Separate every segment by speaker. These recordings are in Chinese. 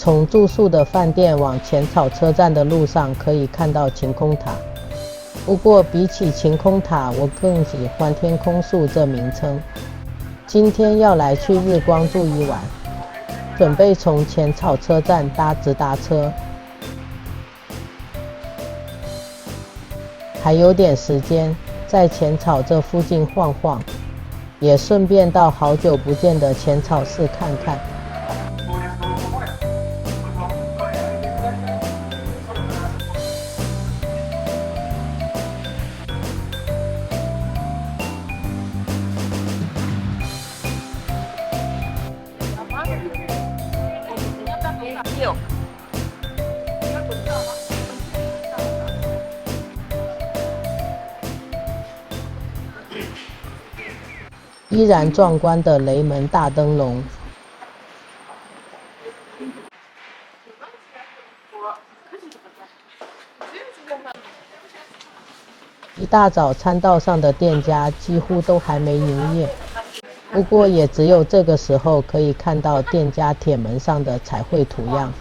Speaker 1: 从住宿的饭店往浅草车站的路上可以看到晴空塔，不过比起晴空塔，我更喜欢天空树这名称。今天要来去日光住一晚，准备从浅草车站搭直达车，还有点时间，在浅草这附近晃晃，也顺便到好久不见的浅草寺看看。依然壮观的雷门大灯笼，一大早餐道上的店家几乎都还没营业，不过也只有这个时候可以看到店家铁门上的彩绘图样。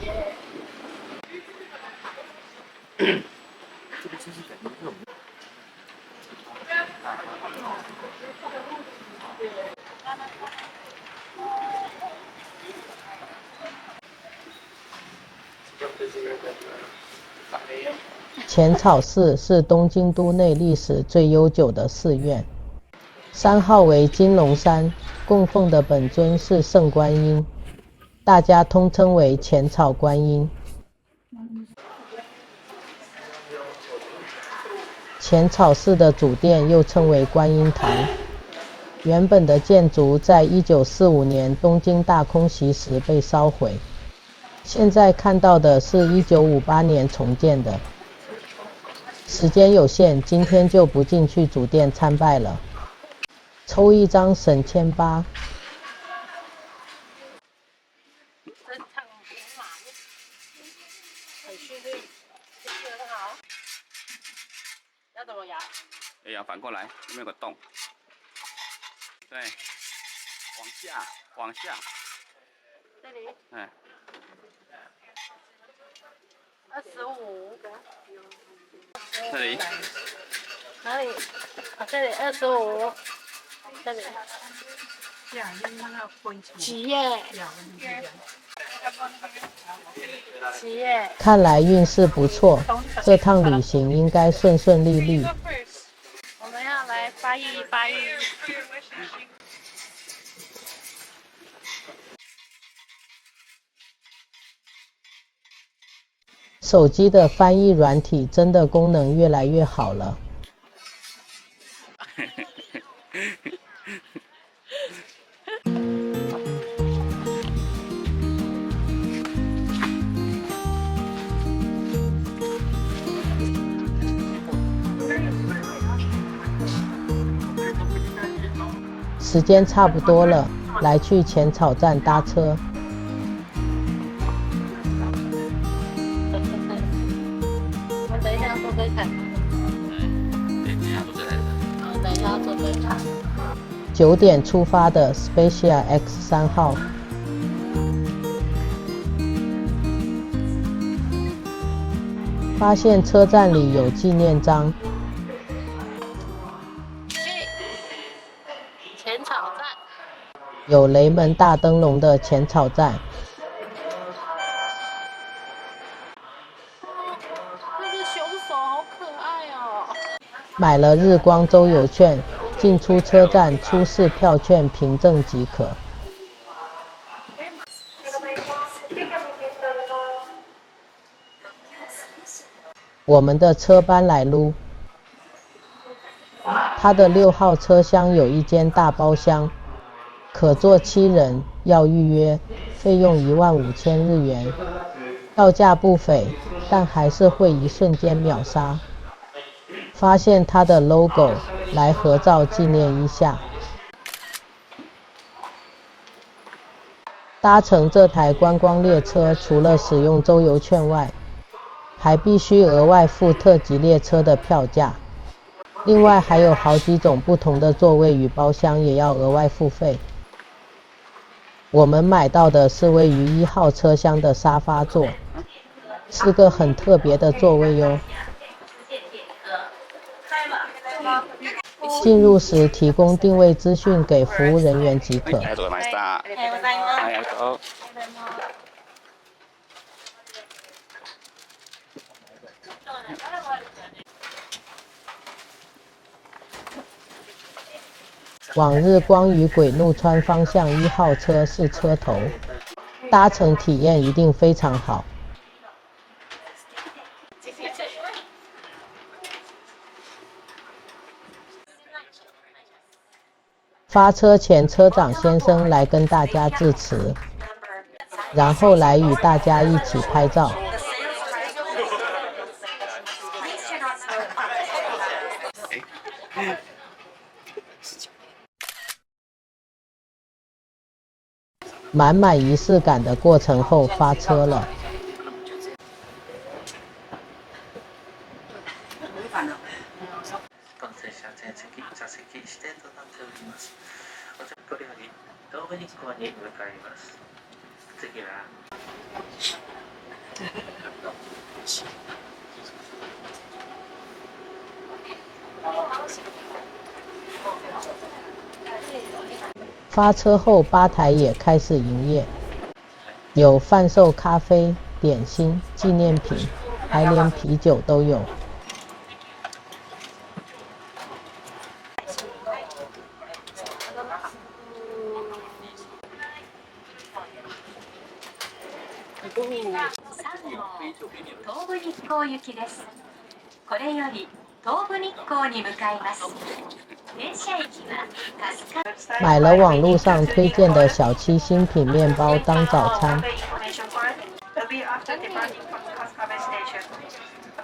Speaker 1: 浅草寺是东京都内历史最悠久的寺院，山号为金龙山，供奉的本尊是圣观音，大家通称为浅草观音。浅草寺的主殿又称为观音堂，原本的建筑在1945年东京大空袭时被烧毁，现在看到的是1958年重建的。时间有限，今天就不进去主殿参拜了，抽一张省1800。
Speaker 2: 很迅利，学得好。要怎么摇？
Speaker 3: 摇反过来，有没有个洞？对，往下，往下。
Speaker 2: 这里。
Speaker 3: 嗯。
Speaker 2: 25。
Speaker 3: 这里。
Speaker 2: 哪里？啊，这里25。这里。几页？几页？
Speaker 1: 看来运势不错，这趟旅行应该顺顺利利。
Speaker 2: 我们要来发育。
Speaker 1: 手机的翻译软体真的功能越来越好了。时间差不多了，来去浅草站搭车。
Speaker 2: 我等一下坐这台。等一下坐这台。
Speaker 1: 9点出发的 Specia X3 号。发现车站里有纪念章。
Speaker 2: 浅草站。
Speaker 1: 有雷门大灯笼的浅草站。
Speaker 2: 那个熊手好可爱哦。
Speaker 1: 买了日光周游券，进出车站出示票券凭证即可。我们的车班来撸，它的6号车厢有一间大包厢，可坐7人，要预约，费用15000日元，要价不菲，但还是会一瞬间秒杀。发现它的 logo， 来合照纪念一下。搭乘这台观光列车，除了使用周游券外，还必须额外付特急列车的票价。另外还有好几种不同的座位与包厢也要额外付费。我们买到的是位于1号车厢的沙发座，是个很特别的座位哟。进入时提供定位资讯给服务人员即可。往日光与鬼怒川方向1号车是车头，搭乘体验一定非常好。发车前，车长先生来跟大家致辞，然后来与大家一起拍照。满满仪式感的过程后发车了。发车后，吧台也开始营业，有贩售咖啡、点心、纪念品，还连啤酒都有。
Speaker 4: 東武日光行きです。これより東武日光に向かいます。電車駅は
Speaker 1: 买了网络上推荐的小七新品面包当早餐。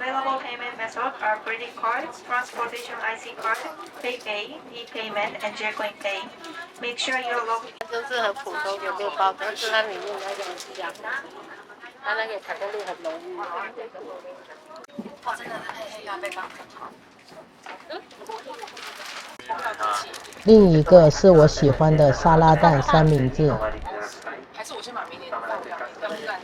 Speaker 5: Available payment methods are credit cards, transportation IC card, PayPay, e-payment, and Jetcoin Pay. Make sure you're logged.
Speaker 2: 就是很普通的面包，但是它里面那个是洋它那个巧克力很浓郁。真的要被绑
Speaker 1: 另一个是我喜欢的沙拉蛋三明治。
Speaker 6: 还是我先把明年的放掉，要不然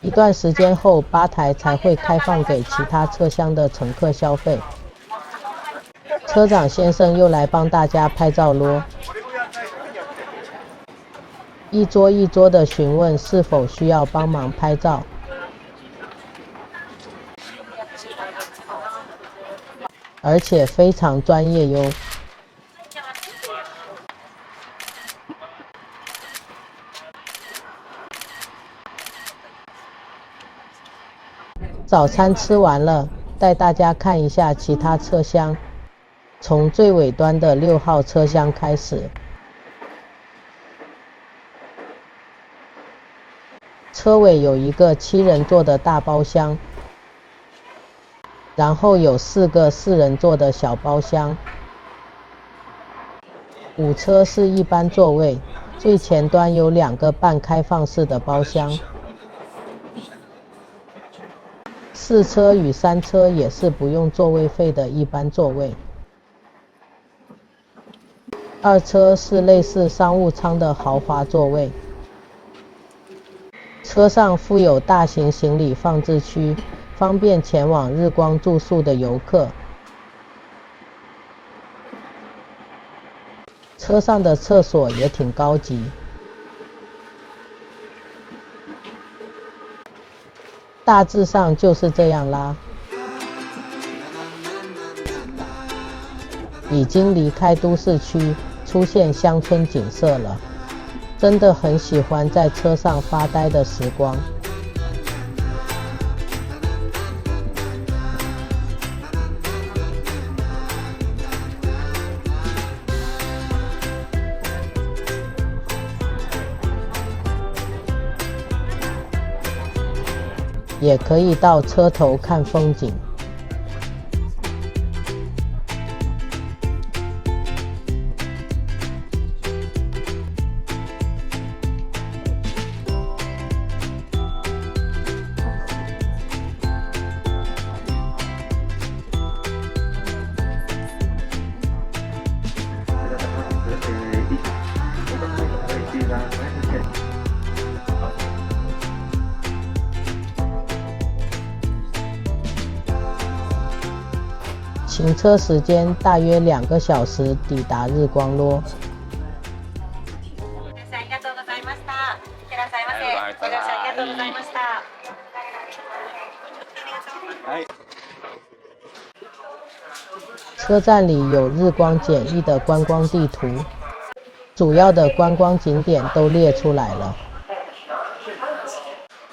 Speaker 1: 一段时间后，吧台才会开放给其他车厢的乘客消费。车长先生又来帮大家拍照咯，一桌一桌的询问是否需要帮忙拍照，而且非常专业哟。早餐吃完了，带大家看一下其他车厢。从最尾端的6号车厢开始，车尾有一个7人座的大包厢，然后有4个4人座的小包厢。5车是一般座位，最前端有2个半开放式的包厢。4车与3车也是不用座位费的一般座位。2车是类似商务舱的豪华座位，车上附有大型行李放置区，方便前往日光住宿的游客。车上的厕所也挺高级。大致上就是这样啦。已经离开都市区，出现乡村景色了，真的很喜欢在车上发呆的时光。也可以到车头看风景。行车时间大约2个小时抵达日光落。
Speaker 5: ありがとうございました。いってらっしゃいませ。ご乗車ありがとうございました。
Speaker 1: 车站里有日光简易的观光地图，主要的观光景点都列出来了，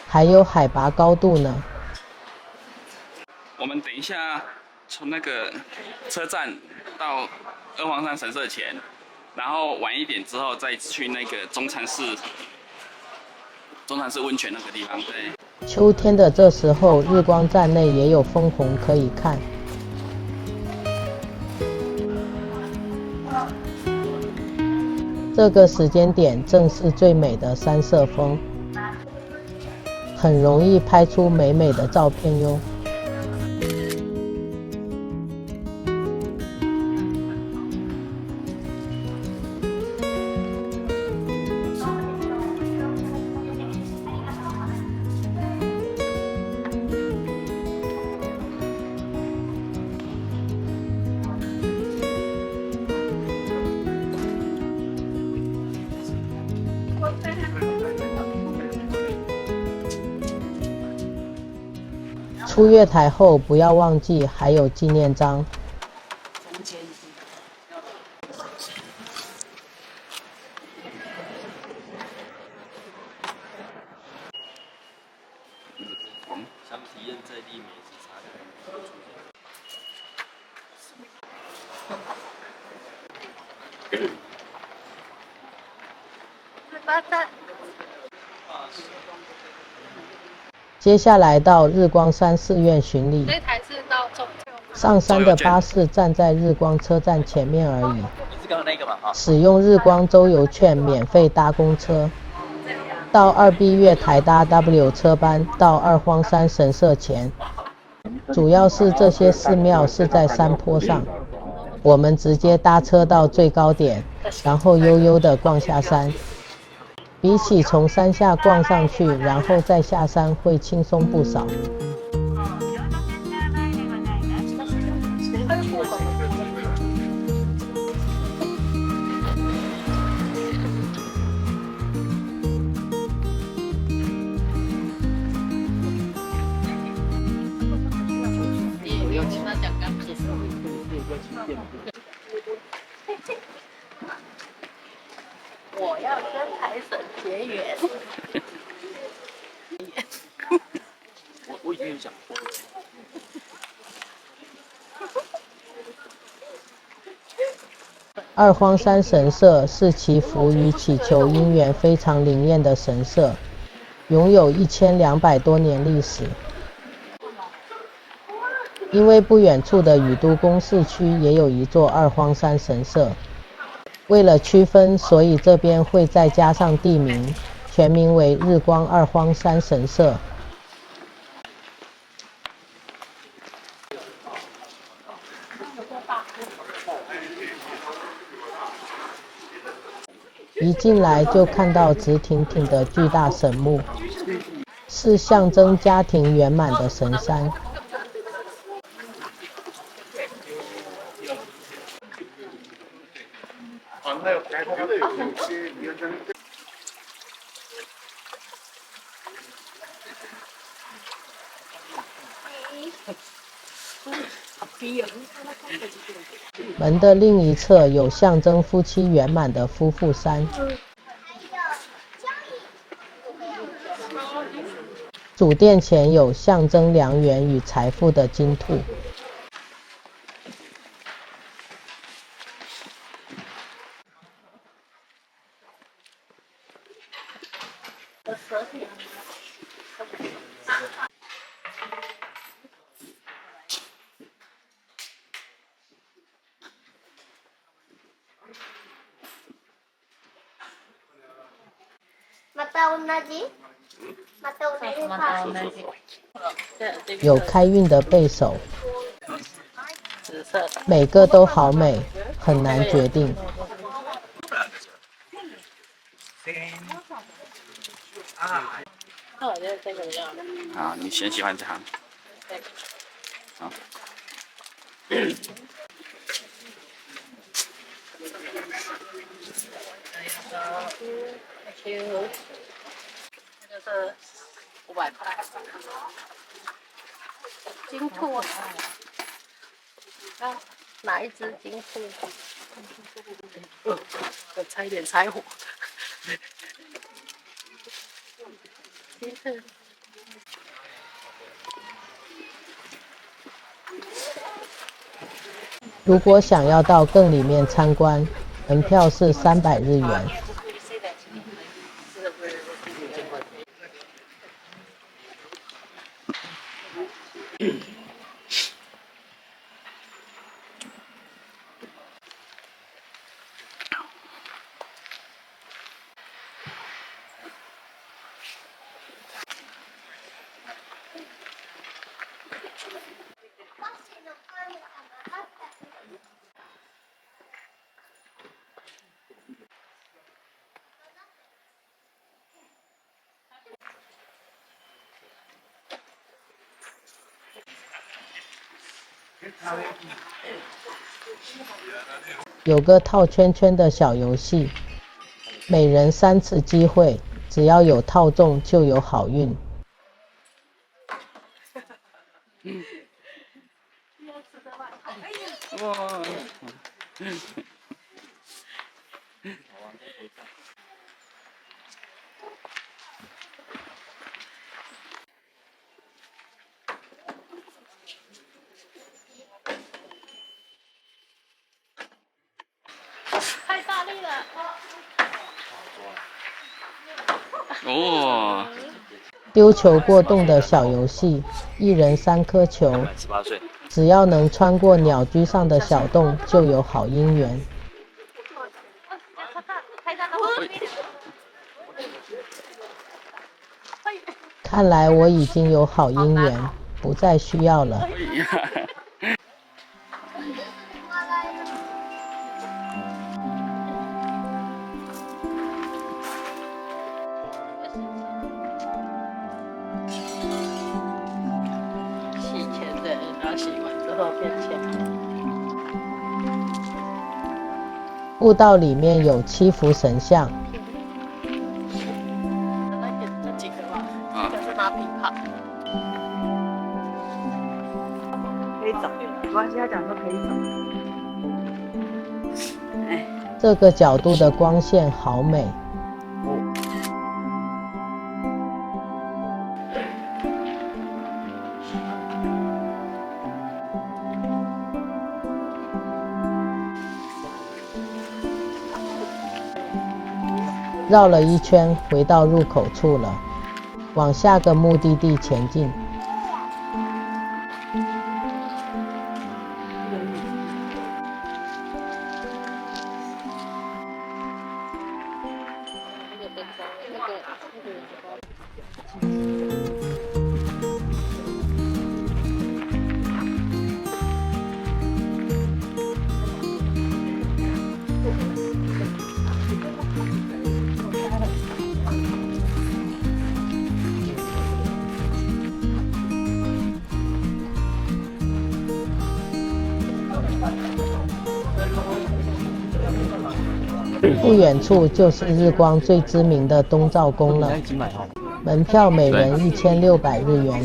Speaker 1: 还有海拔高度呢。
Speaker 3: 我们等一下从那个车站到二荒山神社前，然后晚一点之后再去那个中禅寺温泉那个地方。对。
Speaker 1: 秋天的这时候，日光站内也有枫红可以看。这个时间点正是最美的山色风，很容易拍出美美的照片哟。出月台后，不要忘记还有纪念章。
Speaker 7: 想体验在地美食茶
Speaker 1: 接下来到日光山寺院巡礼。
Speaker 2: 这台是到中
Speaker 1: 上山的巴士站在日光车站前面而已。
Speaker 7: 你是刚刚那个吗？
Speaker 1: 使用日光周游券免费搭公车，到2B 月台搭 W 车班到二荒山神社前。主要是这些寺庙是在山坡上，我们直接搭车到最高点，然后悠悠地逛下山。比起从山下逛上去，然后再下山会轻松不少。
Speaker 2: 也有听他讲钢琴。我要跟财神结缘。
Speaker 7: 我以前有讲过。
Speaker 1: 二荒山神社是祈福与祈求姻缘非常灵验的神社，拥有1200多年历史。因为不远处的宇都宫市区也有一座二荒山神社，为了区分，所以这边会再加上地名，全名为日光二荒山神社。一进来就看到直挺挺的巨大神木，是象征家庭圆满的神山。门的另一侧有象征夫妻圆满的夫妇山。主殿前有象征良缘与财富的金兔。有开运的背手，
Speaker 2: 紫色的，
Speaker 1: 每个都好美，很难决定。
Speaker 2: 那我觉得这个比较好。
Speaker 3: 啊，你先喜欢这行。好。
Speaker 2: 这个是500块。金兔啊！哪一只金兔？我差一点拆火。金兔。
Speaker 1: 如果想要到更里面参观，门票是300日元。有个套圈圈的小游戏，每人3次机会，只要有套中就有好运。
Speaker 3: 哇！
Speaker 2: 太大力了！
Speaker 3: 哦，
Speaker 1: 丢球过洞的小游戏，一人3颗球，
Speaker 7: 18岁。
Speaker 1: 只要能穿过鸟居上的小洞，就有好姻缘。看来我已经有好姻缘，不再需要了。
Speaker 2: 洗钱的，然后洗完之后变钱。
Speaker 1: 步道里面有7幅神像，
Speaker 2: 那几个吧，一个是拿琵琶。
Speaker 8: 可以走，没关系，他讲说可以走。
Speaker 1: 这个角度的光线好美。绕了一圈，回到入口处了，往下个目的地前进。不远处就是日光最知名的东照宫了。门票每人1600日元。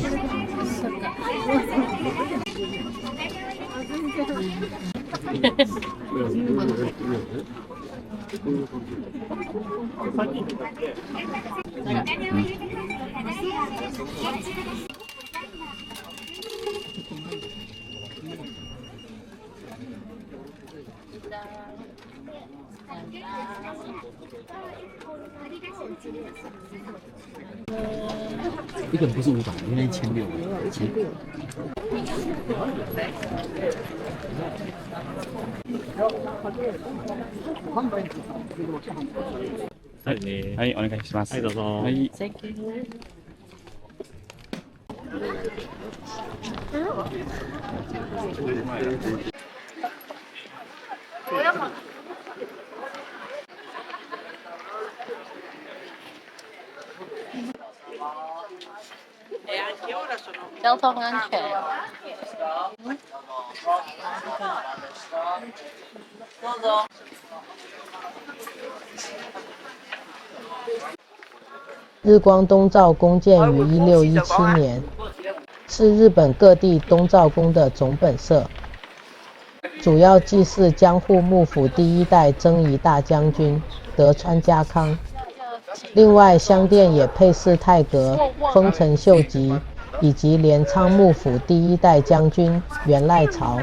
Speaker 7: 一个人不是500，应该1600。
Speaker 3: はい、お願いします。
Speaker 7: はい、どうぞ。
Speaker 3: はい。
Speaker 2: 交通安全。
Speaker 1: 日光东照宫建于1617年，是日本各地东照宫的总本社，主要祭祀江户幕府第一代征夷大将军德川家康。另外，香殿也配祀太阁丰臣秀吉以及镰仓幕府第一代将军源赖朝。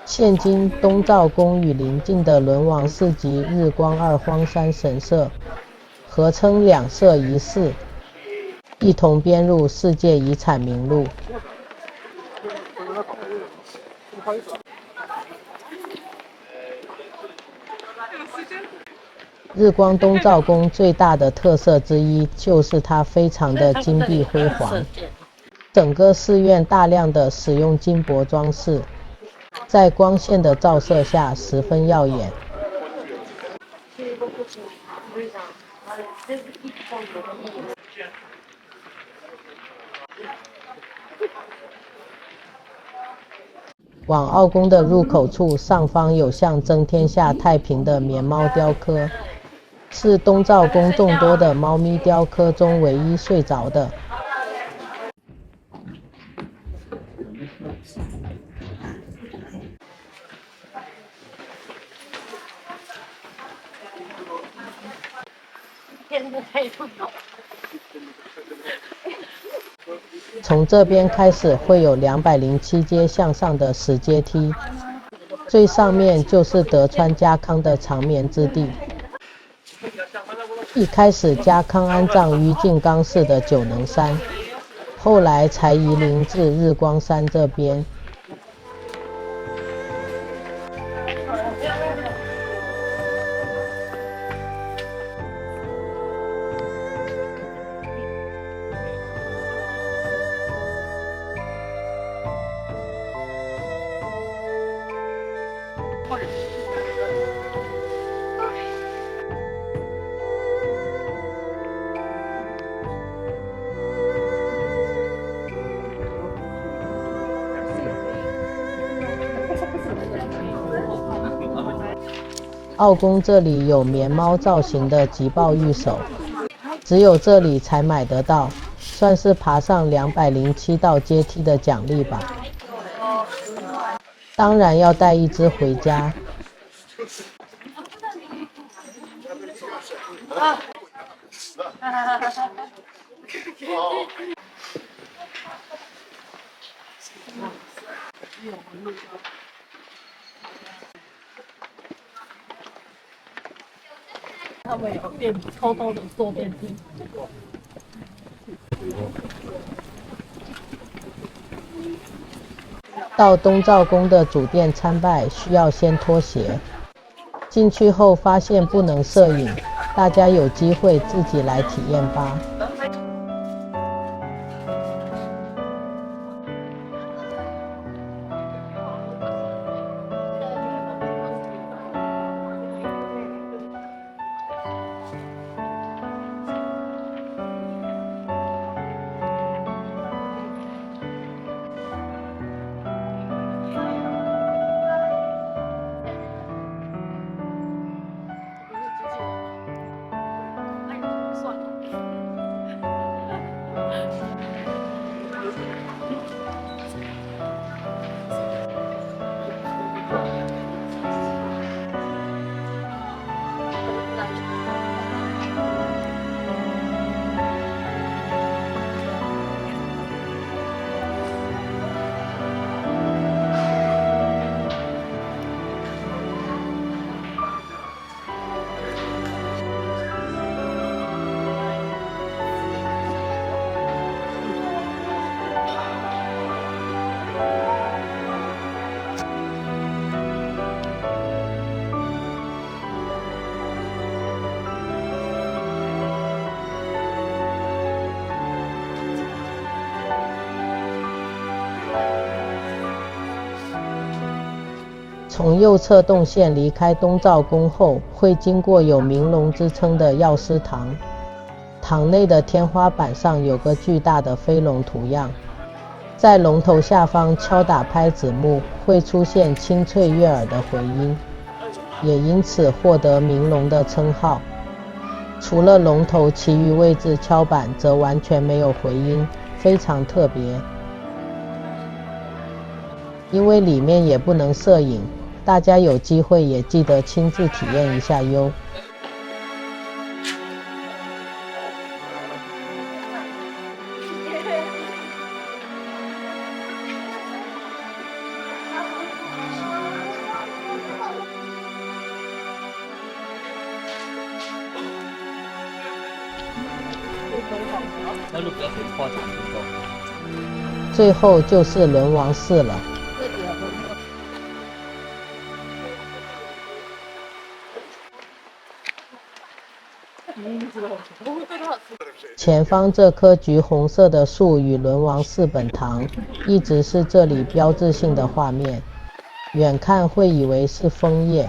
Speaker 1: 现今东照宫与邻近的轮王寺及日光二荒山神社合称两社一寺，一同编入世界遗产名录。日光东照宫最大的特色之一就是它非常的金碧辉煌，整个寺院大量的使用金箔装饰，在光线的照射下十分耀眼。往奥宫的入口处上方有象征天下太平的棉猫雕刻，是东照宫众多的猫咪雕刻中唯一睡着的。从这边开始会有207阶向上的石阶梯，最上面就是德川家康的长眠之地。一开始家康安葬于静冈市的九能山，后来才移灵至日光山这边。奥宫这里有棉猫造型的极豹御守，只有这里才买得到，算是爬上207道阶梯的奖励吧。当然要带一只回家。
Speaker 2: 他们有偷偷的坐电梯。
Speaker 1: 到东照宫的主殿参拜需要先脱鞋，进去后发现不能摄影，大家有机会自己来体验吧。从右侧动线离开东照宫后，会经过有明龙之称的药师堂。堂内的天花板上有个巨大的飞龙图样，在龙头下方敲打拍子木会出现清脆悦耳的回音，也因此获得明龙的称号。除了龙头，其余位置敲板则完全没有回音，非常特别。因为里面也不能摄影，大家有机会也记得亲自体验一下哟。最后就是轮王寺了。前方这棵橘红色的树与轮王寺本堂一直是这里标志性的画面，远看会以为是枫叶，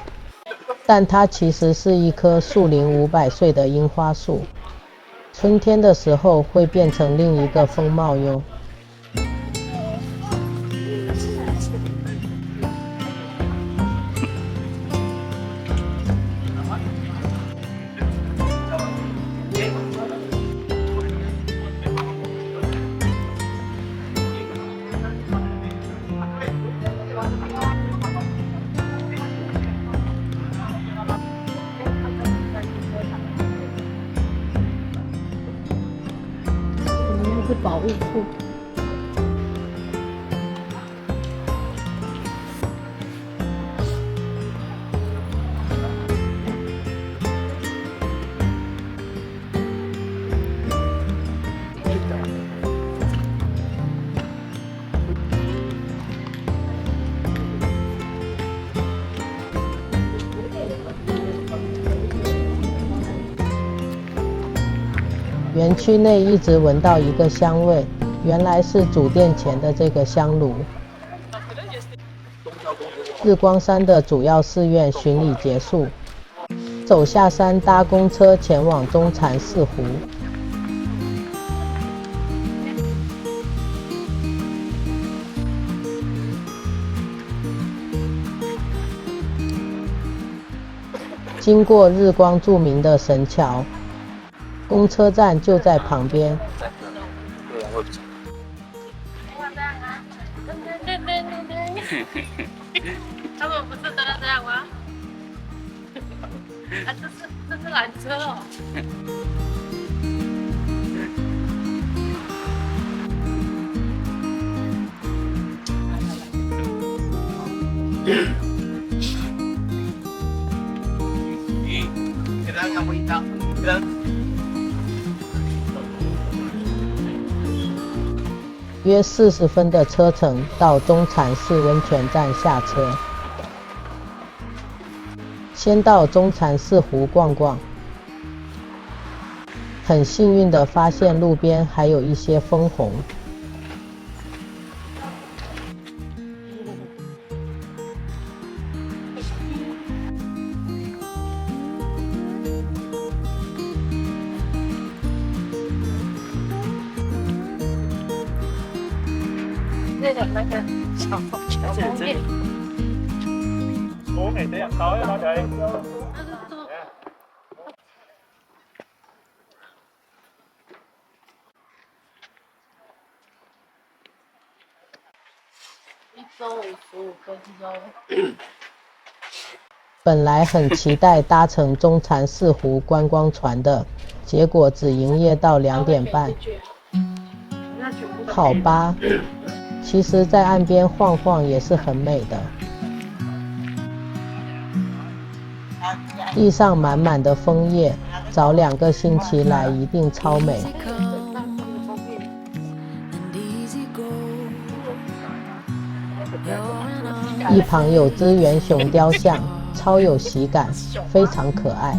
Speaker 1: 但它其实是一棵树龄500岁的樱花树，春天的时候会变成另一个风貌哟。
Speaker 2: 是保护处。
Speaker 1: 园区内一直闻到一个香味，原来是主殿前的这个香炉。日光山的主要寺院巡礼结束，走下山搭公车前往中禅寺湖。经过日光著名的神桥，公车站就在旁边。
Speaker 2: 他们不是都这样吗？啊，这是缆车哦。
Speaker 1: 约40分的车程到中禅寺温泉站下车，先到中禅寺湖逛逛。很幸运的发现路边还有一些枫红。
Speaker 2: 那个小红叶。
Speaker 9: 我未得入手啊，老仔。
Speaker 2: 1周55分钟。
Speaker 1: 本来很期待搭乘中禅寺湖观光船的，结果只营业到2点半。好吧，其实在岸边晃晃也是很美的。地上满满的枫叶，早2个星期来一定超美。一旁有只圆熊雕像，超有喜感，非常可爱。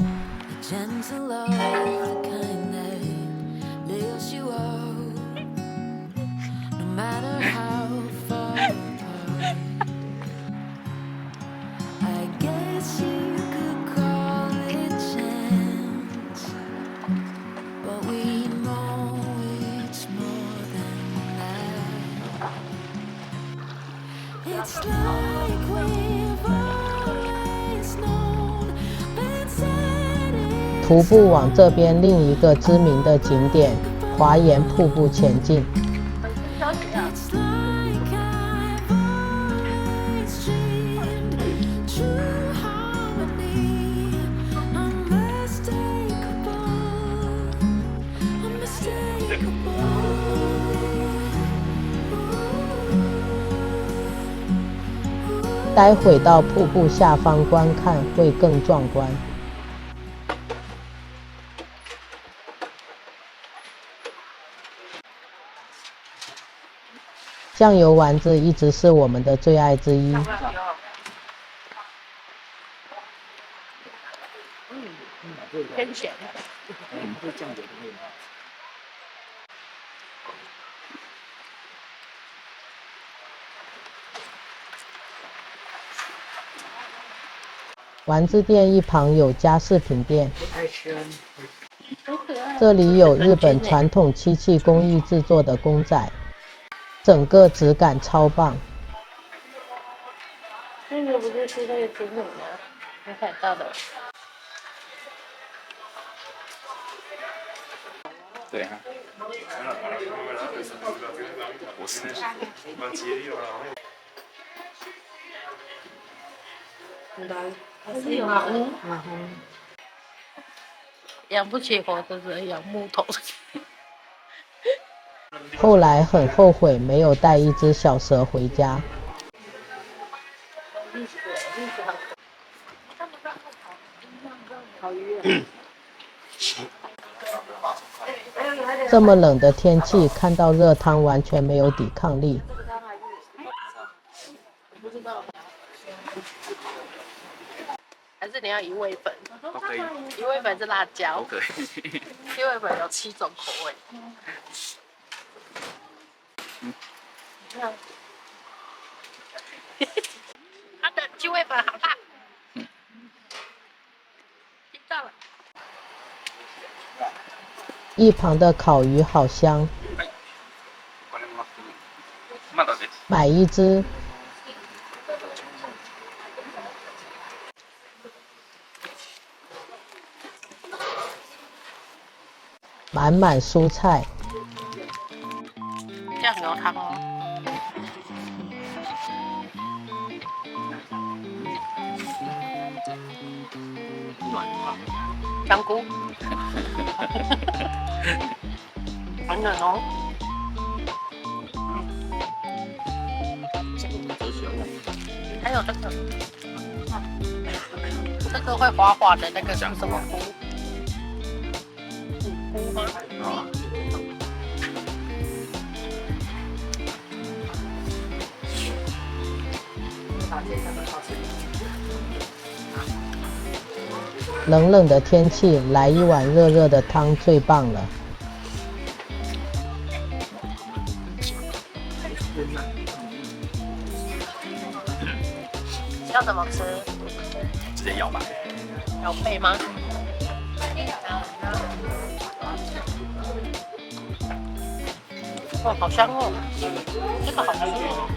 Speaker 1: 徒步往这边另一个知名的景点华岩瀑布前进。待会到瀑布下方观看会更壮观。酱油丸子一直是我们的最爱之一。
Speaker 2: 偏咸。
Speaker 7: 会酱油的味道。
Speaker 1: 丸子店一旁有家饰品店，这里有日本传统漆器工艺制作的公仔，整个质感超棒。
Speaker 2: 那个不就是那个精美吗？你看到的。
Speaker 3: 对啊。不是。
Speaker 2: 养不起活的人养木头。
Speaker 1: 后来很后悔没有带一只小蛇回家。这么冷的天气，看到热汤完全没有抵抗力。
Speaker 2: 还是你要鱼味粉？
Speaker 3: 都可以。
Speaker 2: 鱼味粉是辣椒。
Speaker 3: 都可以。
Speaker 2: 鱼味粉有7种口味。它的鸡味粉好辣。听到了。
Speaker 1: 一旁的烤鱼好香，买一只。满满蔬菜，
Speaker 2: 酱油汤哦。香菇。很冷哦。还有这个，这个会滑滑的那个是什么菇？菇吗？
Speaker 1: 冷冷的天气，来一碗热热的汤最棒了。
Speaker 2: 要怎么吃？
Speaker 3: 直接咬吧。
Speaker 2: 咬背吗？哇，好香哦！这个好吃哦。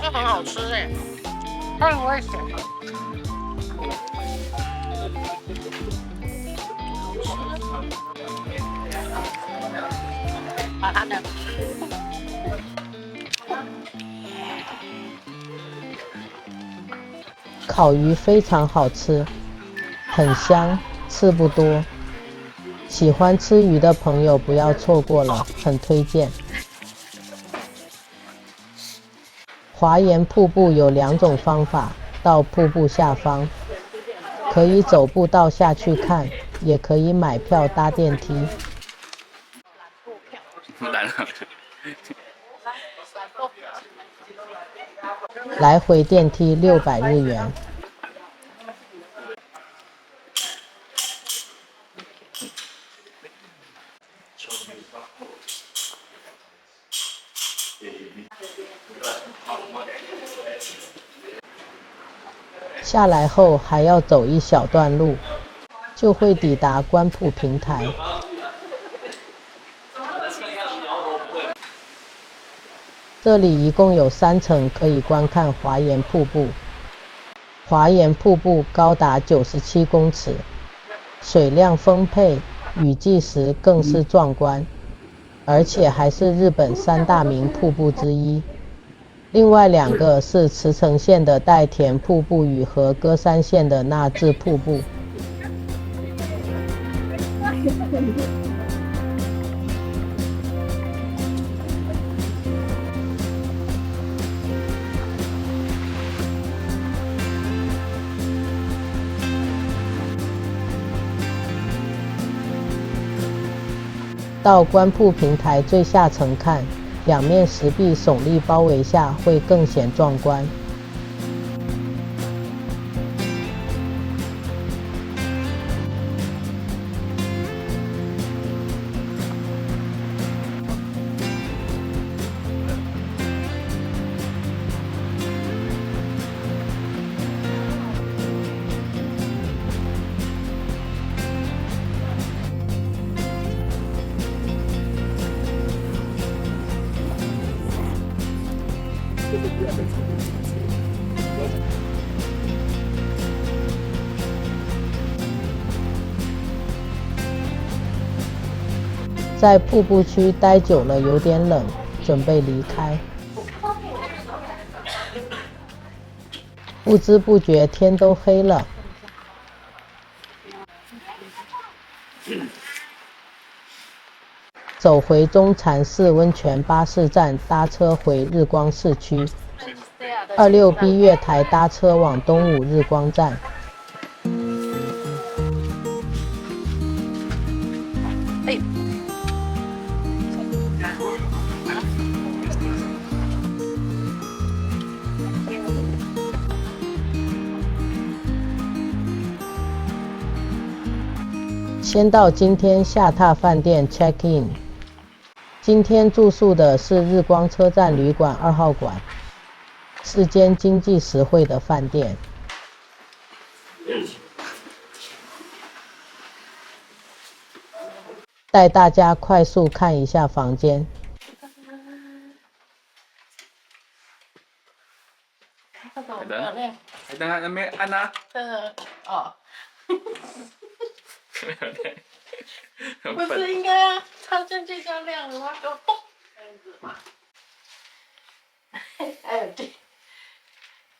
Speaker 2: 这很好吃哎，它很危险。把它的
Speaker 1: 烤鱼非常好吃，很香，吃不多。喜欢吃鱼的朋友不要错过了，很推荐。华岩瀑布有2种方法到瀑布下方，可以走步道下去看，也可以买票搭电梯。来回电梯600日元。下来后还要走一小段路，就会抵达观瀑平台。这里一共有3层可以观看华岩瀑布。华岩瀑布高达97公尺，水量丰沛，雨季时更是壮观，而且还是日本3大名瀑布之一。另外2个是茨城县的代田瀑布与和歌山县的那智瀑布。到观瀑平台最下层看，两面石壁耸立包围下会更显壮观。在瀑布区待久了有点冷，准备离开。不知不觉天都黑了。走回中禅寺温泉巴士站，搭车回日光市区。26B 月台搭车往东武日光站。先到今天下榻饭店 check in。今天住宿的是日光车站旅馆2号馆，是间经济实惠的饭店。带大家快速看一下房间。
Speaker 3: 等下没按啊？
Speaker 2: 哦。不是应该啊，插进去就亮了吗？就嘣，这样子嘛。还有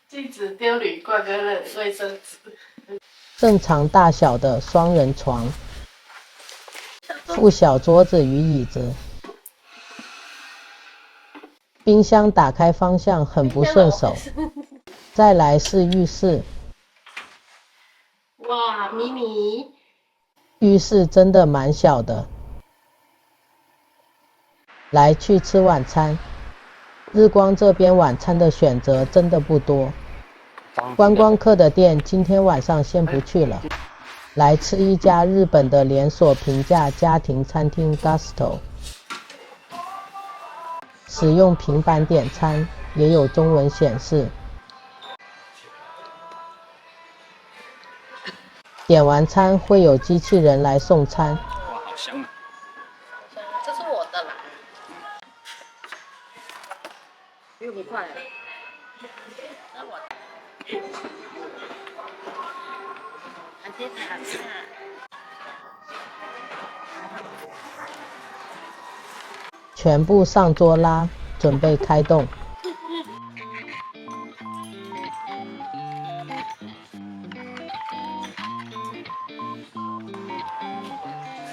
Speaker 2: 镜子丢铝罐跟卫生纸。
Speaker 1: 正常大小的双人床，附小桌子与椅子。冰箱打开方向很不顺手。再来是浴室。
Speaker 2: 哇，迷你。
Speaker 1: 浴室真的蛮小的。来去吃晚餐。日光这边晚餐的选择真的不多。观光客的店今天晚上先不去了。来吃一家日本的连锁平价家庭餐厅 Gusto。使用平板点餐，也有中文显示。点完餐会有机器人来送餐。
Speaker 3: 哇，好香啊！
Speaker 2: 这是我的啦。6块。那我。
Speaker 1: 全部上桌啦，准备开动。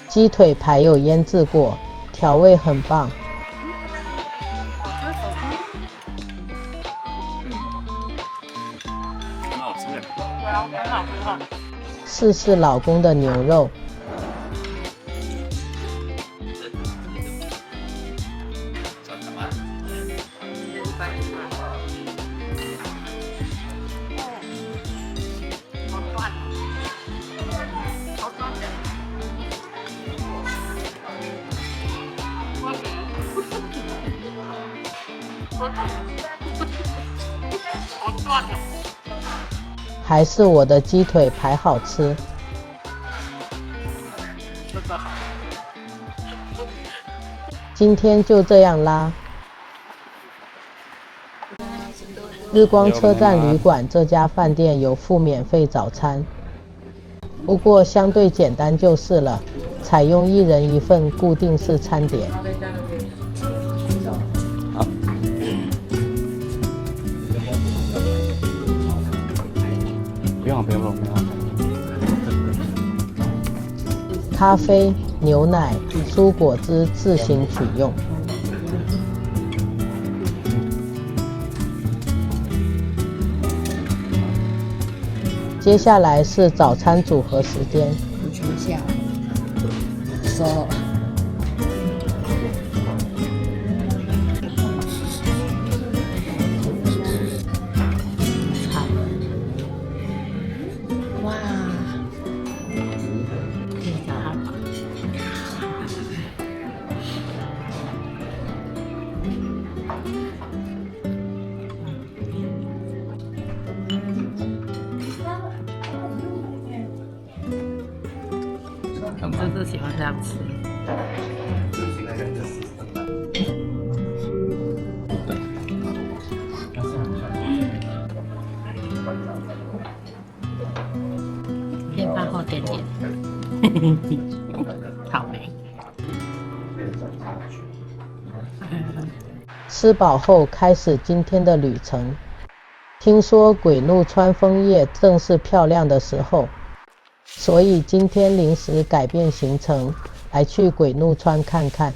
Speaker 1: 鸡腿排有腌制过，调味很棒。
Speaker 3: 很好吃的。
Speaker 2: 对啊，很好很好。
Speaker 1: 试试老公的牛肉。还是我的鸡腿排好吃。
Speaker 2: 这个好。
Speaker 1: 今天就这样啦。日光车站旅馆这家饭店有附免费早餐，不过相对简单就是了，采用1人1份固定式餐点。
Speaker 3: 好，不用。
Speaker 1: 咖啡、牛奶、蔬果汁自行取用。接下来是早餐组合时间。
Speaker 7: 你求一下，说。哇，可以找他吧。
Speaker 2: 就是喜欢这样吃。先饭后点点，草莓。
Speaker 1: 吃饱后开始今天的旅程。听说鬼怒川枫叶正是漂亮的时候，所以今天临时改变行程，来去鬼怒川看看。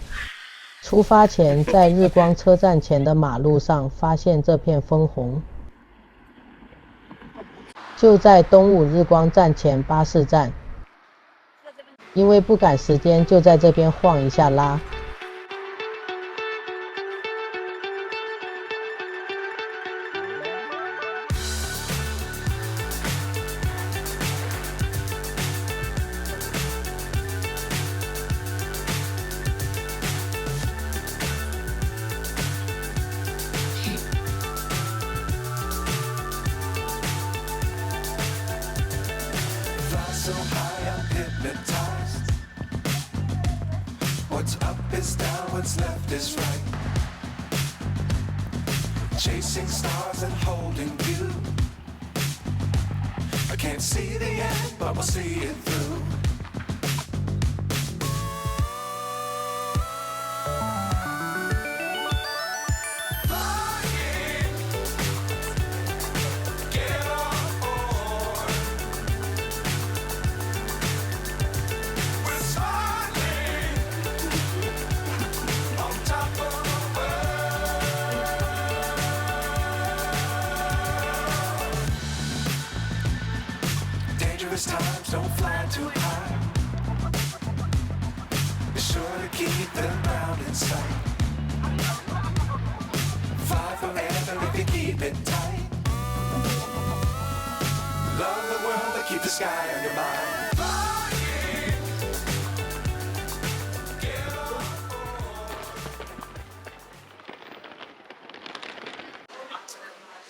Speaker 1: 出发前在日光车站前的马路上发现这片枫红，就在东武日光站前巴士站。因为不赶时间，就在这边晃一下啦。
Speaker 9: So high, I'm hypnotized. What's up is down, what's left is right. Chasing stars and holding you. I can't see the end, but we'll see it through. Dangerous times, don't fly too high. Be sure to keep the ground in sight. Fly forever if you keep it tight. Love the world, but keep the sky on your mind.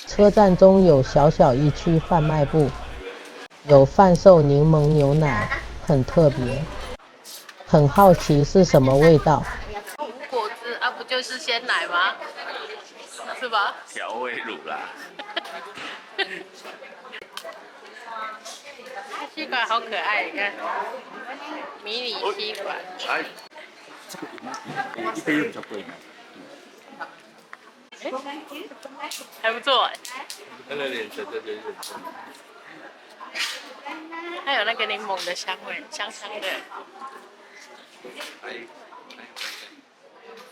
Speaker 1: 车站中有小小一区贩卖部，有贩售柠檬牛奶，很特别。很好奇是什么味道。
Speaker 2: 无果汁啊，不就是鲜奶吗？是吧？
Speaker 3: 调味乳啦。
Speaker 2: 吸管好可爱，你看，迷你吸管。
Speaker 7: 哎，这个一杯又比较贵。
Speaker 2: 还不错哎。
Speaker 7: 那个脸色，对。
Speaker 2: 还有那个柠檬的香味，香香的。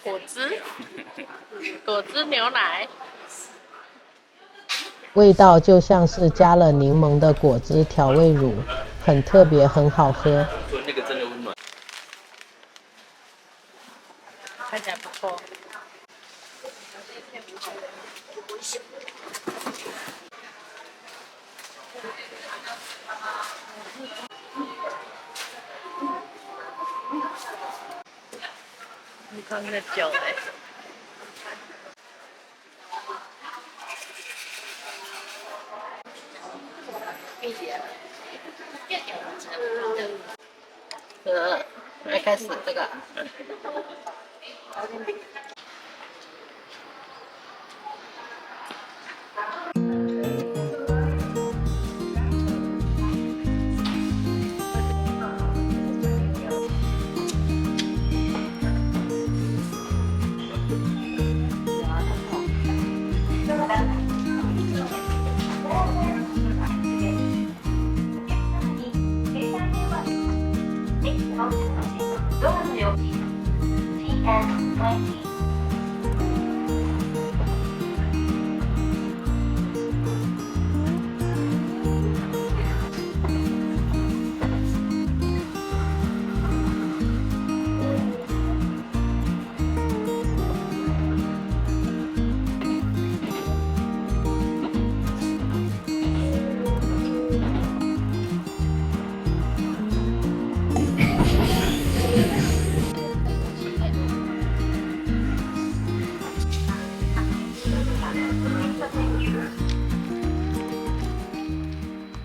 Speaker 2: 果汁，果汁牛奶。
Speaker 1: 味道就像是加了柠檬的果汁调味乳，很特别，很好喝。
Speaker 7: 说那个真的温暖。
Speaker 2: 看起来不错。很康的酒哎。来开始这个。
Speaker 4: ドアの横 TN20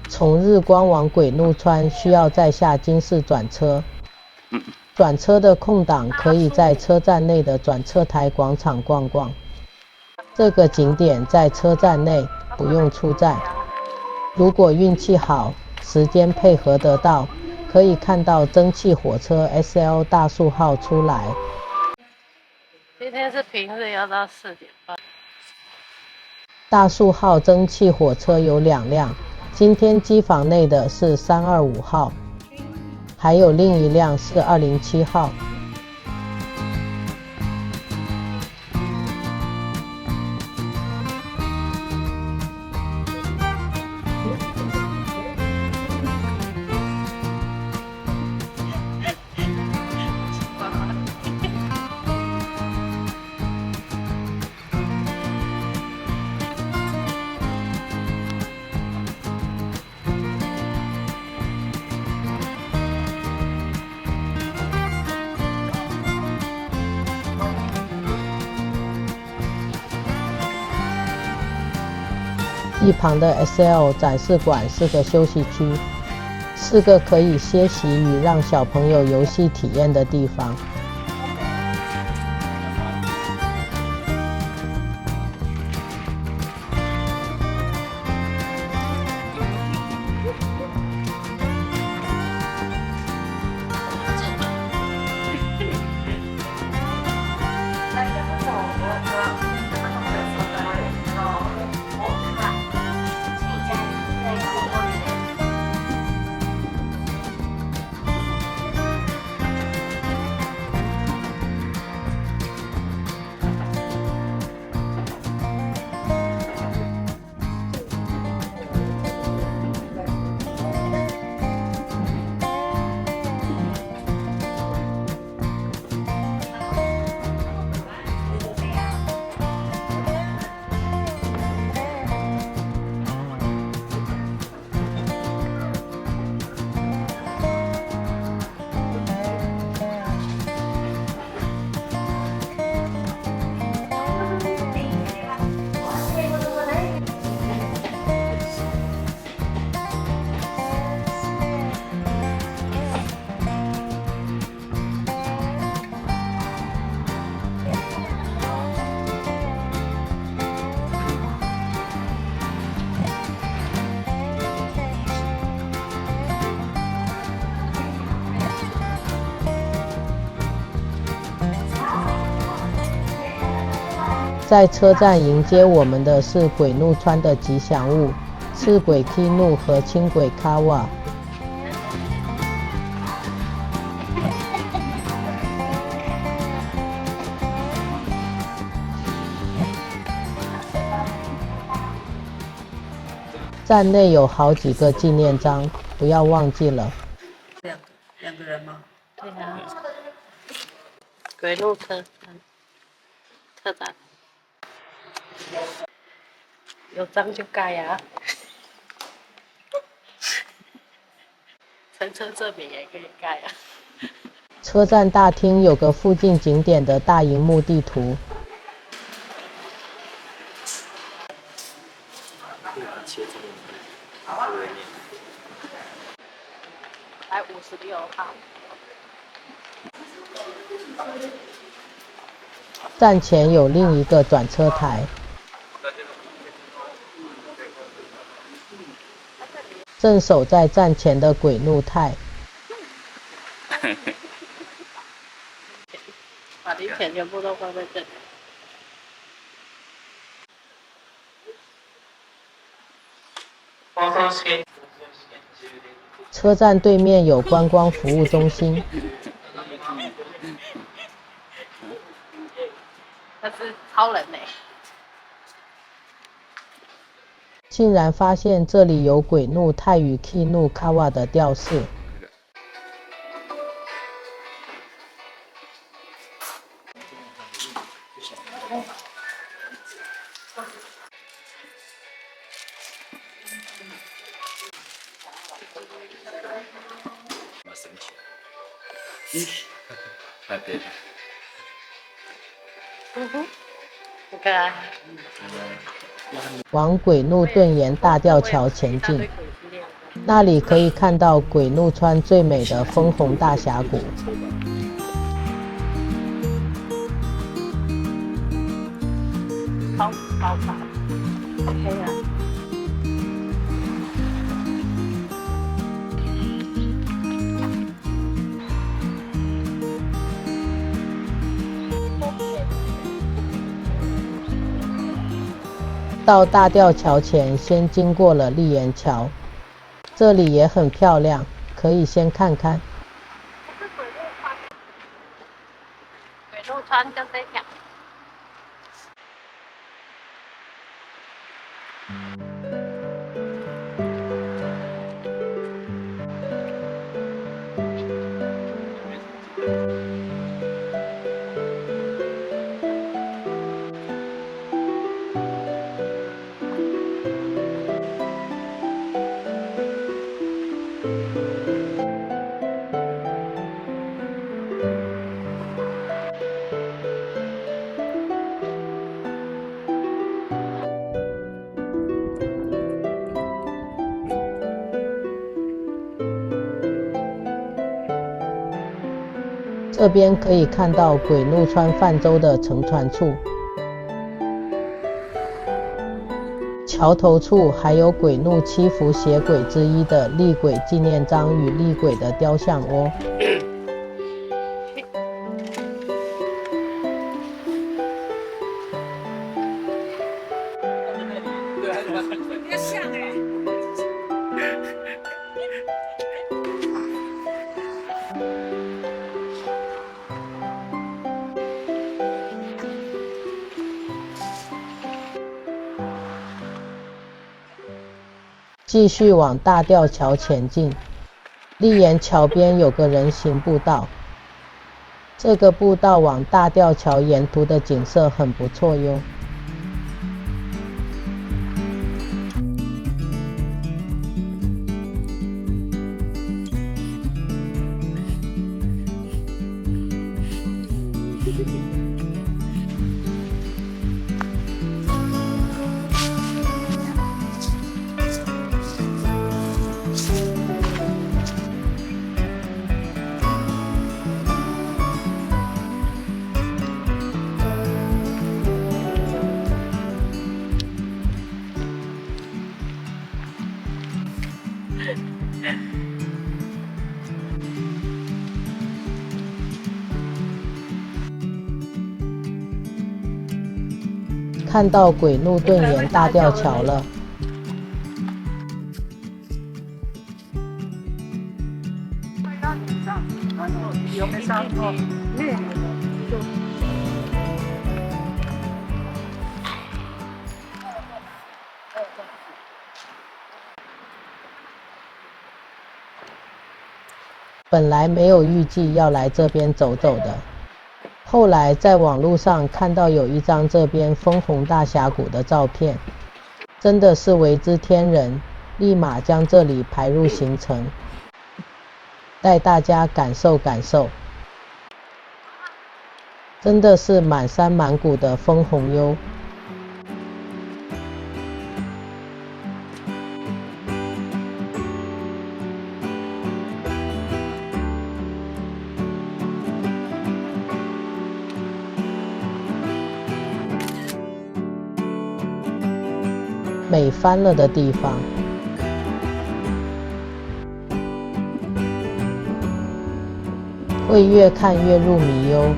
Speaker 1: 从日光往鬼怒川需要再下金市转车，转车的空档可以在车站内的转车台广场逛逛。这个景点在车站内，不用出站。如果运气好，时间配合得到，可以看到蒸汽火车 SL 大树号出来。
Speaker 2: 今天是平日，要到4点半。
Speaker 1: 大树号蒸汽火车有2辆，今天机房内的是325号，还有另一辆是207号。一旁的 SL 展示馆是个休息区，是个可以歇息与让小朋友游戏体验的地方。在车站迎接我们的是鬼怒川的吉祥物赤鬼 Kinu 和轻轨 Kawa。站内有好几个纪念章，不要忘记了。
Speaker 8: 两个人吗？
Speaker 2: 对啊，鬼怒车站有章就盖啊，乘车证明也可以盖啊。
Speaker 1: 车站大厅有个附近景点的大萤幕地图。
Speaker 2: 来56号。
Speaker 1: 站前有另一个转车台，正守在站前的鬼怒太，
Speaker 2: 把零钱全部都放在这里。
Speaker 1: 车站对面有观光服务中心，
Speaker 2: 他是超人呢、
Speaker 1: 竟然发现这里有鬼怒太与 Kinukawa 的吊饰。
Speaker 7: 蛮神奇的。太对了。
Speaker 2: 你看，
Speaker 1: 往鬼怒盾岩大吊桥前进，那里可以看到鬼怒川最美的枫红大峡谷。
Speaker 2: 超大，好黑啊！
Speaker 1: 到大吊桥前，先经过了立岩桥，这里也很漂亮，可以先看看。
Speaker 2: 鬼怒川就这条。
Speaker 1: 这边可以看到鬼怒川泛舟的乘船处，桥头处还有鬼怒7伏邪鬼之一的厉鬼纪念章与厉鬼的雕像窝。继续往大吊桥前进，立岩桥边有个人行步道，这个步道往大吊桥沿途的景色很不错哟。看到鬼怒盾岩大吊桥了，
Speaker 8: 有没有上过？
Speaker 1: 本来没有预计要来这边走走的，后来在网络上看到有一张这边枫红大峡谷的照片，真的是为之天人，立马将这里排入行程，带大家感受感受，真的是满山满谷的枫红哟。美翻了的地方。会越看越入迷哟。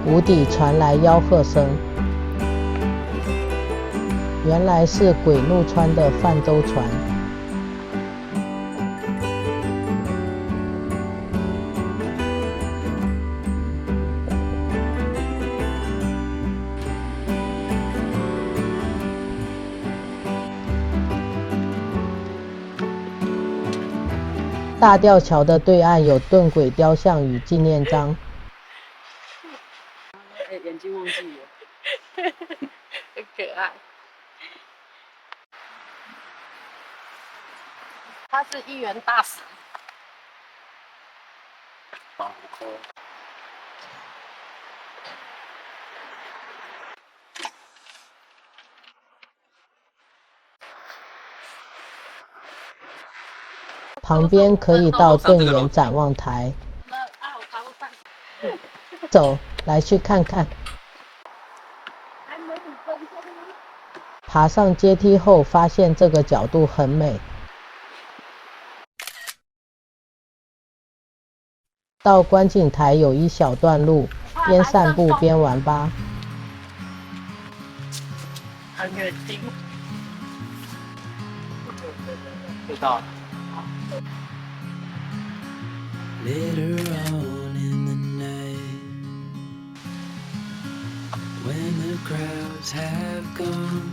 Speaker 1: 谷底传来吆喝声，原来是鬼怒川的泛舟船。大吊桥的对岸有盾鬼雕像与纪念章。
Speaker 6: 眼睛忘记了，
Speaker 2: 很可爱。他是议员大使。
Speaker 7: 保护
Speaker 1: 旁边可以到盾园展望台。走，来去看看。爬上阶梯后，发现这个角度很美。到观景台有一小段路，边散步边玩吧。
Speaker 2: 很远近。
Speaker 7: 知道。
Speaker 10: Later on in the night, when the crowds have gone,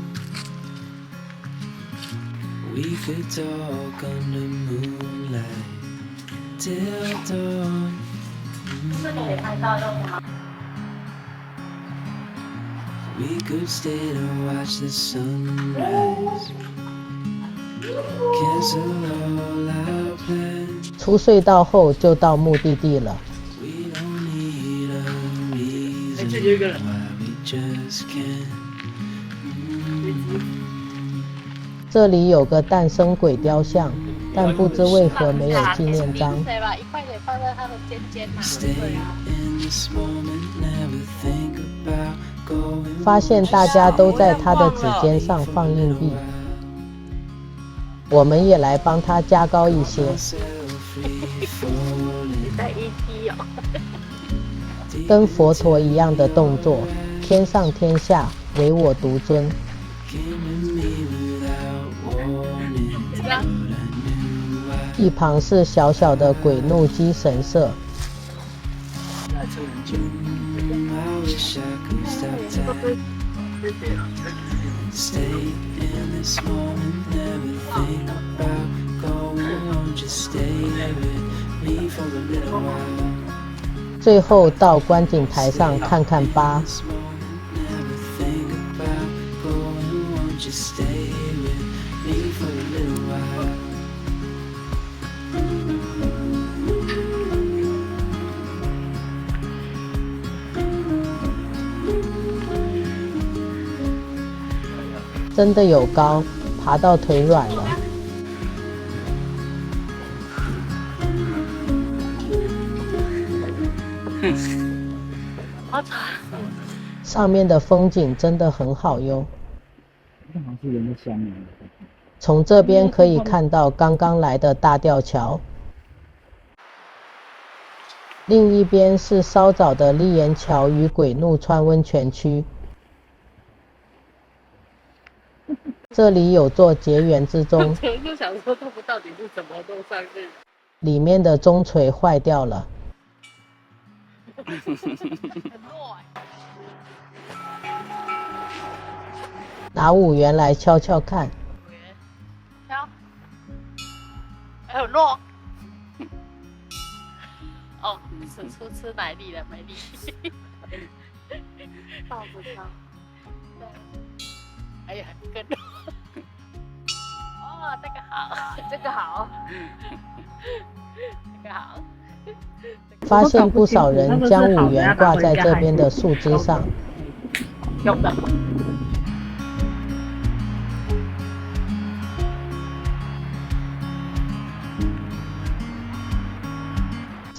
Speaker 10: we could talk under moonlight till dawn. We could stay to watch the sunrise, cancel all our plans.
Speaker 1: 出隧道后就到目的地了。
Speaker 6: 这就一个人。
Speaker 1: 这里有个诞生鬼雕像，但不知为何没有纪念章。
Speaker 2: 对吧？一块钱放在他的尖尖嘛。对啊。
Speaker 1: 发现大家都在他的指尖上放硬币，我们也来帮他加高一些。
Speaker 2: 你在 ET 哦。
Speaker 1: 跟佛陀一样的动作，天上天下唯我独尊。一旁是小小的鬼怒基神社。最后到观景台上看看吧。真的有高，爬到腿软了。上面的风景真的很好哟。从这边可以看到刚刚来的大吊桥，另一边是稍早的立岩桥与鬼怒川温泉区。这里有座结缘之钟，
Speaker 2: 我就想说他们到底是怎么弄上去的？
Speaker 1: 里面的钟锤坏掉了。
Speaker 2: 很弱
Speaker 1: 拿5元来敲敲看。
Speaker 2: 敲，还有弱。哦，使出吃奶力了，没力。抱着敲。还有更多。哦，这个好，这个好，这个好。
Speaker 1: 发现不少人将5元挂在这边的树枝上。
Speaker 2: 有的。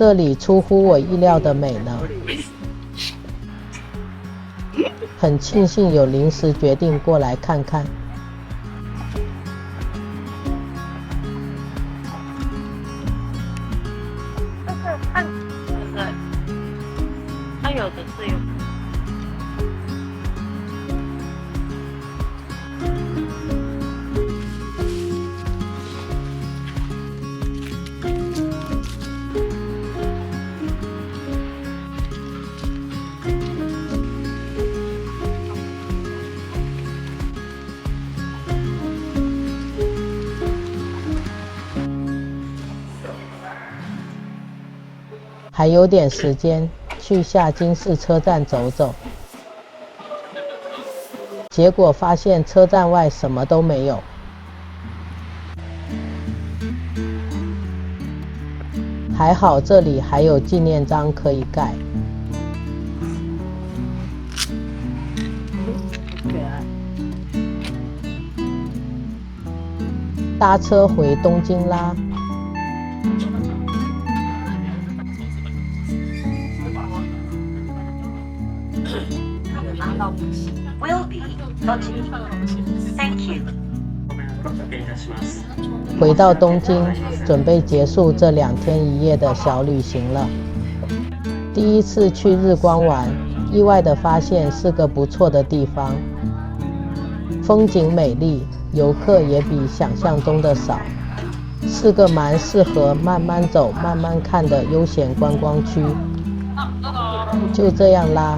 Speaker 1: 这里出乎我意料的美呢。很庆幸有临时决定过来看看。
Speaker 2: 它有的是有。
Speaker 1: 还有点时间，去下金市车站走走。结果发现车站外什么都没有。还好这里还有纪念章可以盖。搭车回东京啦。
Speaker 4: Will be栃木。Thank you。
Speaker 1: 回到东京，准备结束这2天1夜的小旅行了。第一次去日光玩，意外的发现是个不错的地方，风景美丽，游客也比想象中的少，是个蛮适合慢慢走、慢慢看的悠闲观光区。就这样啦。